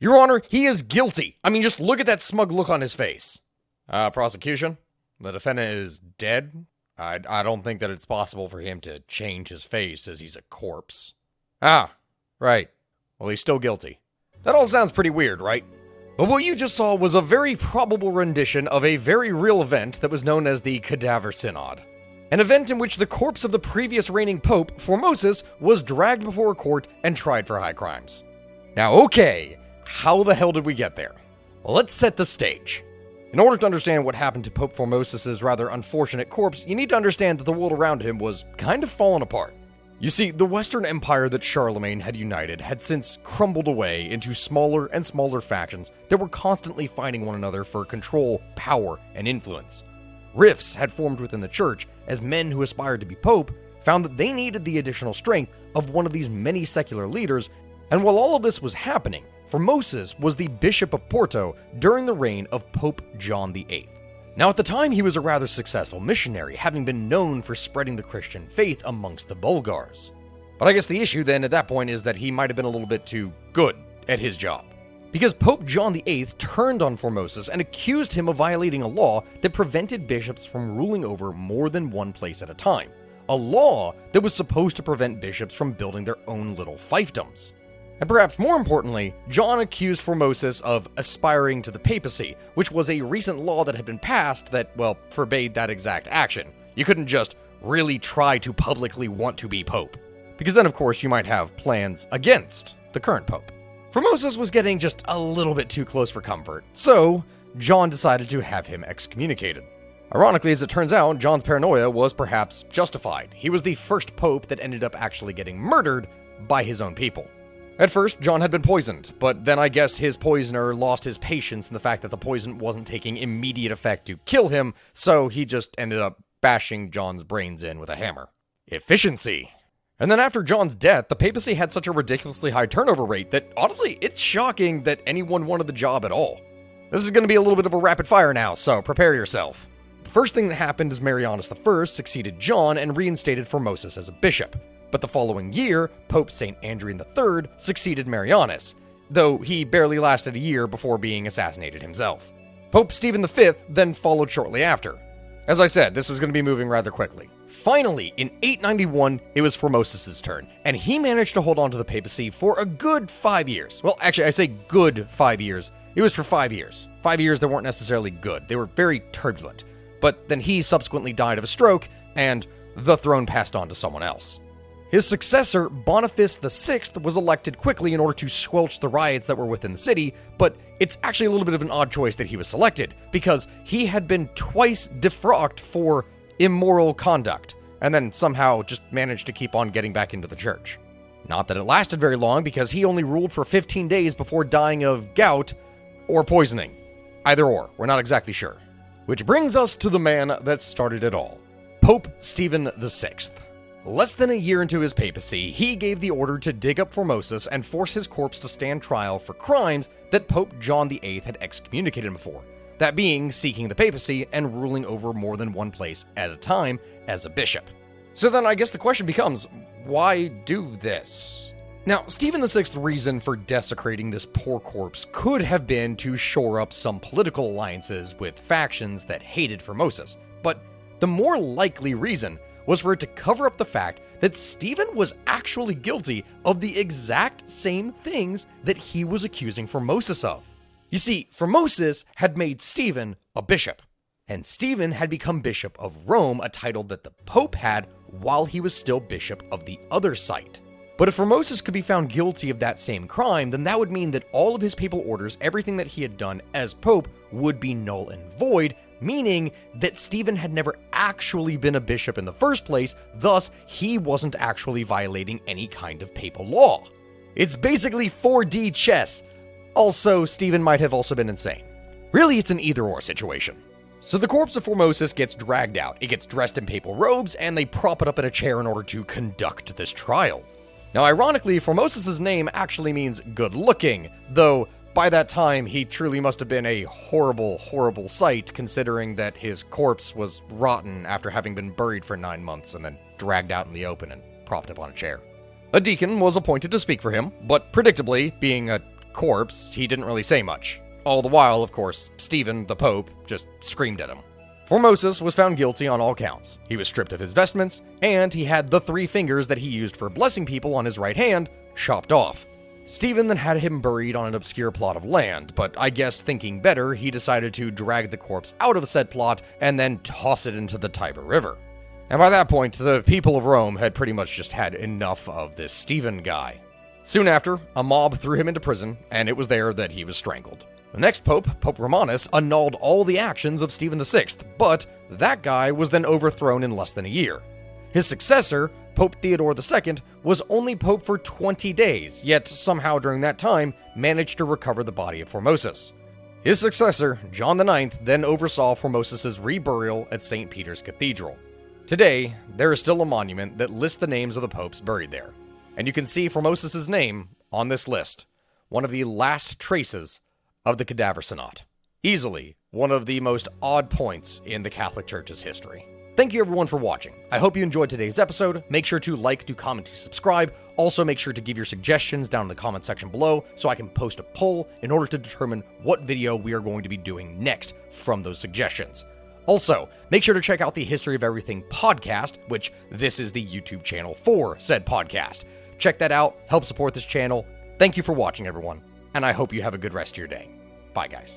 Your Honor, he is guilty. I mean, just look at that smug look on his face. Prosecution? The defendant is dead? I don't think that it's possible for him to change his face as he's a corpse. Ah, right. Well, he's still guilty. That all sounds pretty weird, right? But what you just saw was a very probable rendition of a very real event that was known as the Cadaver Synod. An event in which the corpse of the previous reigning pope, Formosus, was dragged before a court and tried for high crimes. Now, okay, how the hell did we get there? Well, let's set the stage. In order to understand what happened to Pope Formosus' rather unfortunate corpse, you need to understand that the world around him was kind of falling apart. You see, the Western Empire that Charlemagne had united had since crumbled away into smaller and smaller factions that were constantly fighting one another for control, power, and influence. Rifts had formed within the church as men who aspired to be pope found that they needed the additional strength of one of these many secular leaders, and while all of this was happening, Formosus was the Bishop of Porto during the reign of Pope John VIII. Now, at the time, he was a rather successful missionary, having been known for spreading the Christian faith amongst the Bulgars. But I guess the issue then at that point is that he might have been a little bit too good at his job. Because Pope John VIII turned on Formosus and accused him of violating a law that prevented bishops from ruling over more than one place at a time. A law that was supposed to prevent bishops from building their own little fiefdoms. And perhaps more importantly, John accused Formosus of aspiring to the papacy, which was a recent law that had been passed that, well, forbade that exact action. You couldn't just really try to publicly want to be pope, because then of course you might have plans against the current pope. Formosus was getting just a little bit too close for comfort, so John decided to have him excommunicated. Ironically, as it turns out, John's paranoia was perhaps justified. He was the first pope that ended up actually getting murdered by his own people. At first, John had been poisoned, but then I guess his poisoner lost his patience in the fact that the poison wasn't taking immediate effect to kill him, so he just ended up bashing John's brains in with a hammer. Efficiency! And then after John's death, the papacy had such a ridiculously high turnover rate that, honestly, it's shocking that anyone wanted the job at all. This is going to be a little bit of a rapid fire now, so prepare yourself. The first thing that happened is Marianus I succeeded John and reinstated Formosus as a bishop. But the following year, Pope St. Andrew III succeeded Marianus, though he barely lasted a year before being assassinated himself. Pope Stephen V then followed shortly after. As I said, this is going to be moving rather quickly. Finally, in 891, it was Formosus' turn, and he managed to hold on to the papacy for a good 5 years. Well, actually, I say good 5 years. It was for 5 years. 5 years that weren't necessarily good. They were very turbulent. But then he subsequently died of a stroke, and the throne passed on to someone else. His successor, Boniface VI, was elected quickly in order to squelch the riots that were within the city, but it's actually a little bit of an odd choice that he was selected, because he had been twice defrocked for immoral conduct, and then somehow just managed to keep on getting back into the church. Not that it lasted very long, because he only ruled for 15 days before dying of gout or poisoning. Either or, we're not exactly sure. Which brings us to the man that started it all, Pope Stephen VI. Less than a year into his papacy, he gave the order to dig up Formosus and force his corpse to stand trial for crimes that Pope John VIII had excommunicated him for, that being seeking the papacy and ruling over more than one place at a time as a bishop. So then I guess the question becomes, why do this? Now, Stephen VI's reason for desecrating this poor corpse could have been to shore up some political alliances with factions that hated Formosus, but the more likely reason was for it to cover up the fact that Stephen was actually guilty of the exact same things that he was accusing Formosus of. You see, Formosus had made Stephen a bishop, and Stephen had become Bishop of Rome, a title that the Pope had while he was still Bishop of the other site. But if Formosus could be found guilty of that same crime, then that would mean that all of his papal orders, everything that he had done as Pope, would be null and void, meaning that Stephen had never actually been a bishop in the first place, thus he wasn't actually violating any kind of papal law. It's basically 4D chess. Also, Stephen might have also been insane. Really, it's an either-or situation. So the corpse of Formosus gets dragged out, it gets dressed in papal robes, and they prop it up in a chair in order to conduct this trial. Now, ironically, Formosus' name actually means good-looking, though by that time, he truly must have been a horrible, horrible sight, considering that his corpse was rotten after having been buried for 9 months and then dragged out in the open and propped up on a chair. A deacon was appointed to speak for him, but predictably, being a corpse, he didn't really say much. All the while, of course, Stephen, the Pope, just screamed at him. Formosus was found guilty on all counts. He was stripped of his vestments, and he had the 3 fingers that he used for blessing people on his right hand chopped off. Stephen then had him buried on an obscure plot of land, but I guess thinking better, he decided to drag the corpse out of said plot and then toss it into the Tiber River. And by that point, the people of Rome had pretty much just had enough of this Stephen guy. Soon after, a mob threw him into prison, and it was there that he was strangled. The next pope, Pope Romanus, annulled all the actions of Stephen VI, but that guy was then overthrown in less than a year. His successor, Pope Theodore II, was only pope for 20 days, yet somehow during that time managed to recover the body of Formosus. His successor, John IX, then oversaw Formosus' reburial at St. Peter's Cathedral. Today, there is still a monument that lists the names of the popes buried there, and you can see Formosus' name on this list, one of the last traces of the Cadaver Synod. Easily one of the most odd points in the Catholic Church's history. Thank you everyone for watching. I hope you enjoyed today's episode. Make sure to like, to comment, to subscribe. Also make sure to give your suggestions down in the comment section below so I can post a poll in order to determine what video we are going to be doing next from those suggestions. Also, make sure to check out the History of Everything podcast, which this is the YouTube channel for said podcast. Check that out, help support this channel. Thank you for watching everyone, and I hope you have a good rest of your day. Bye guys.